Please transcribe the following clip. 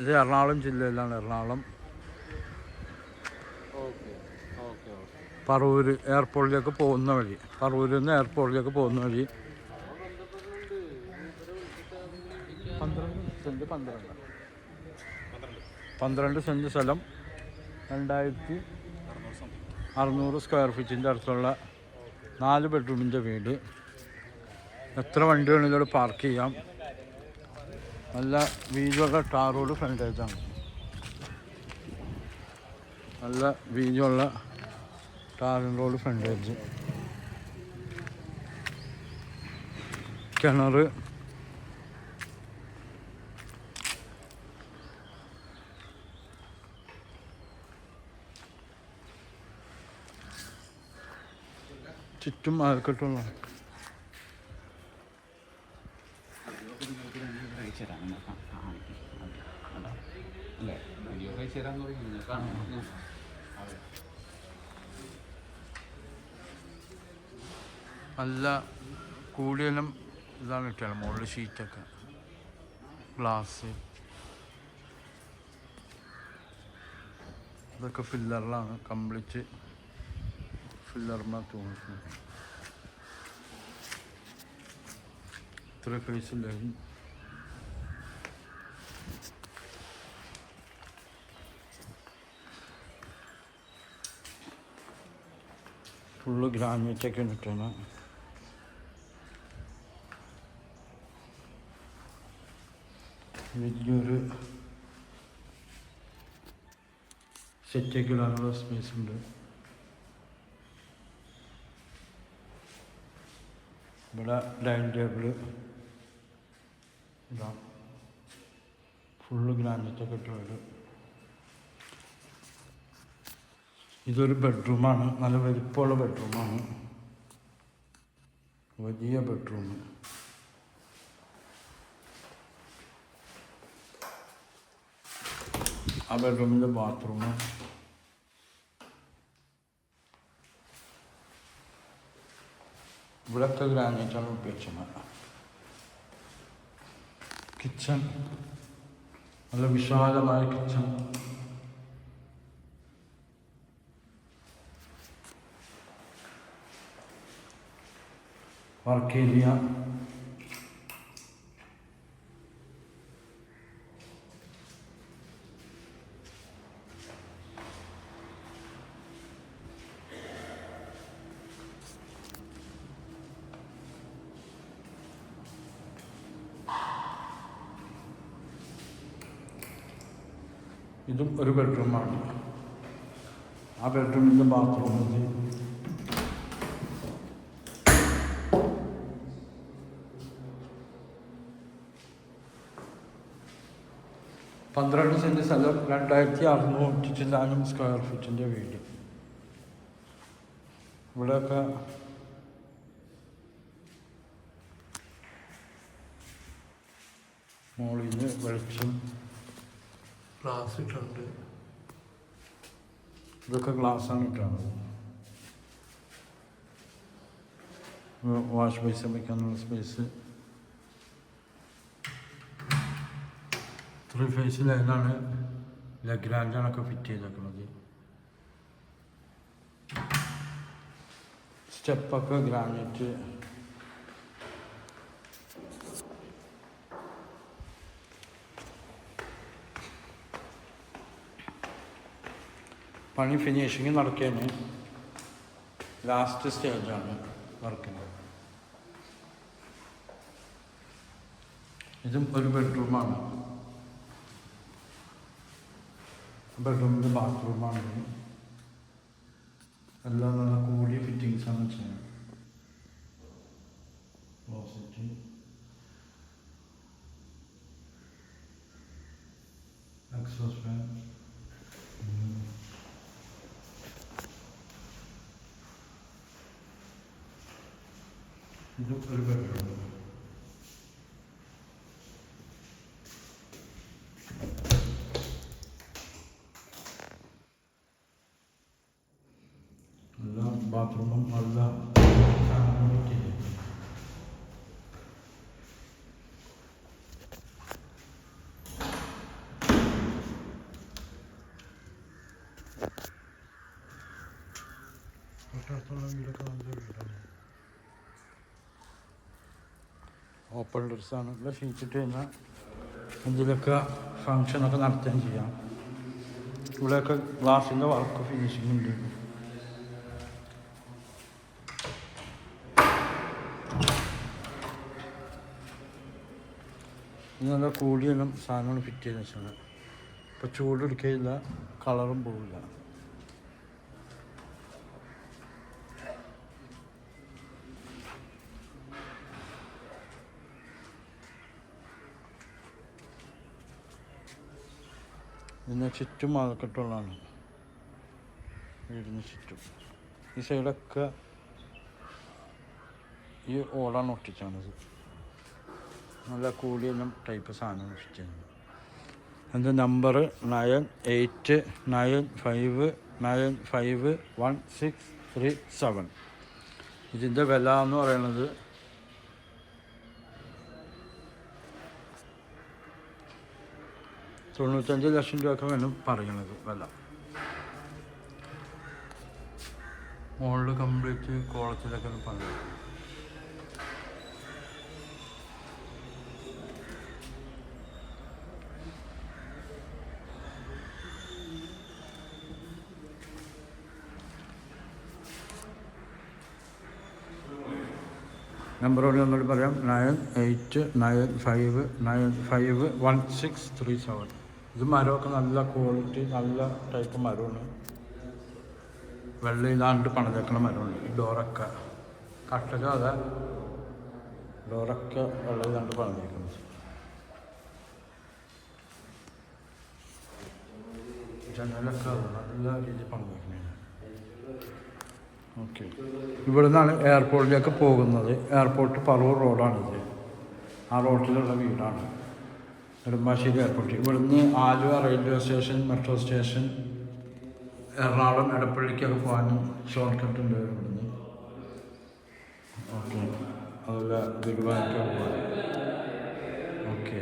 ഇത് എറണാകുളം ജില്ലയിലാണ്. എറണാകുളം പറവൂർ എയർപോർട്ടിലേക്ക് പോകുന്ന വഴി, പറവൂരിൽ നിന്ന് എയർപോർട്ടിലേക്ക് പോകുന്ന വഴി 12 സെൻറ്റ് സ്ഥലം 2600 സ്ക്വയർ ഫീറ്റിൻ്റെ അടുത്തുള്ള 4 ബെഡ്റൂമിൻ്റെ വീട്. എത്ര വണ്ടി വേണമെങ്കിലും ഇവിടെ പാർക്ക് ചെയ്യാം. നല്ല വീതിയുള്ള ടാർ റോഡ് ഫ്രണ്ടേജാണ്. നല്ല വീതിയുള്ള ടാറിൻ റോഡ് ഫ്രണ്ടേജ്, കിണർ, ചുറ്റും അയൽക്കെട്ടുള്ള നല്ല കൂടിയെല്ലാം ഇതാണ് കിട്ടിയത്. മുകളിൽ ഷീറ്റൊക്കെ, ഗ്ലാസ്, ഇതൊക്കെ ഫില്ലറിലാണ്. കംപ്ലീറ്റ് ഫില്ലറിന് തോന്നുന്നു. ഇത്ര ഫേസിലായി. ഫുള്ള് ഗ്രാനൈറ്റൊക്കെ ഇട്ടാണ്. വലിയൊരു സെറ്റൊക്കെ ഇടാനുള്ള സ്പേസ് ഉണ്ട്. ഇവിടെ ഡൈനിങ് ടേബിള് ഇതാ, ഫുള്ള് ഗ്രാനൈറ്റൊക്കെ ഇട്ട് വരും. ഇതൊരു ബെഡ്റൂമാണ്. നല്ല വലിപ്പമുള്ള ബെഡ്റൂമാണ്. വലിയ ബെഡ്റൂം. ആ ബെഡ്റൂമിൻ്റെ ബാത്റൂം. ഇവിടത്തെ ഗ്രാനൈറ്റാണ് ഉപയോഗിച്ചത്. കിച്ചൺ, നല്ല വിശാലമായ കിച്ചൺ. വർക്ക് ഏരിയ, ഇതും ഒരു ബെഡ്റൂമാണ്. ആ ബെഡ്റൂമിൻ്റെ ബാത്റൂം. 12 സെൻറ്റ് സ്ഥലം 2600 സ്ക്വയർ ഫീറ്റിൻ്റെ വീട്. ഇവിടെയൊക്കെ മുകളിൽ നിന്ന് വെളിച്ചം, ഗ്ലാസ് ഇട്ടുണ്ട്. ഇതൊക്കെ ഗ്ലാസ്സാണ് ഇട്ടാണത്. വാഷ് ബേസിൻ വയ്ക്കാനുള്ള സ്പേസ്. 3 ഫേസ് ലൈനാണ്. ലഗ്രാൻഡാണൊക്കെ ഫിറ്റ് ചെയ്തേക്കുന്നത്. സ്റ്റെപ്പൊക്കെ ഗ്രാനൈറ്റ്. പണി ഫിനിഷിങ് നടക്കുകയാണ്. ലാസ്റ്റ് സ്റ്റേജാണ് വർക്കിൻ്റെ. ഇതും ഒരു ബെഡ്റൂമാണ്. ബെഡ്റൂമിൻ്റെ ബാത്റൂമാണ്. എല്ലാം നല്ല കൂടിയ ഫിറ്റിങ്സാണ് ചെയ്യുന്നത്. ക്ലോസറ്റ്, എക്സോസ്റ്റ് ഫാൻ, ഇതും ഒരു ബെഡ്റൂം. എല്ലാ ബാത്റൂമും നല്ല ഓപ്പൺ ഡ്രസ്സാണ്. ഇവിടെ ഷീറ്റിട്ട് കഴിഞ്ഞാൽ ഇതിലൊക്കെ ഫങ്ഷനൊക്കെ നടത്തുകയും ചെയ്യാം. ഇവിടെയൊക്കെ ഗ്ലാസിൻ്റെ വർക്ക് ഫിനിഷിംഗ് ഉണ്ട്. ഇത് നല്ല കൂടിയെല്ലാം സാധനങ്ങൾ ഫിറ്റ് ചെയ്ത് വെച്ചാൽ ഇപ്പോൾ ചൂടെടുക്കുകയില്ല, കളറും പോവില്ല. ഇതിന് ചുറ്റും മാലക്കെട്ടുള്ളതാണ്, വീടിന് ചുറ്റും. ഈ സൈഡൊക്കെ ഈ ഓടാണ് ഒട്ടിച്ചാണത്. നല്ല കൂടിയെല്ലാം ടൈപ്പ് സാധനം ഫിറ്റ് ചെയ്യുന്നത്. എൻ്റെ നമ്പർ 9895951637. ഇതിൻ്റെ വില എന്ന് പറയുന്നത് 95 ലക്ഷം രൂപയൊക്കെ വേണം പറയണത് വില. മുകളിൽ കംപ്ലീറ്റ് കോളത്തിലൊക്കെ പറയുന്നത്. നമ്പറോട് ഒന്നുകൂടി പറയാം, 9895951637. ഇത് മരമൊക്കെ നല്ല ക്വാളിറ്റി, നല്ല ടൈപ്പ് മരമാണ്. വെള്ളയിലാണ്ട് പണിതേക്കണ മരമാണ്. ഈ ഡോറൊക്കെ കട്ടക അതെ, ഡോറൊക്കെ വെള്ളയിലാണ്ട് പണിതേക്കുന്നത്. ജനലൊക്കെ നല്ല രീതിയിൽ പണിതേക്കണേ. ഓക്കെ, ഇവിടെ നിന്നാണ് എയർപോർട്ടിലേക്ക് പോകുന്നത്. എയർപോർട്ട് പറവൂർ റോഡാണിത്. ആ റോഡിലുള്ള വീടാണ് നെടുമ്പാശ്ശേരി എയർപോർട്ട്. ഇവിടുന്ന് Aluva railway station, metro station, Ernakulam എടപ്പള്ളിക്കൊക്കെ പോകാനും ഷോർട്ട് കട്ട് ഉണ്ട് ഇവിടുന്ന്. ഓക്കെ, അതുപോലെ ഗുരുവായൂർക്ക് പോകാൻ. ഓക്കെ.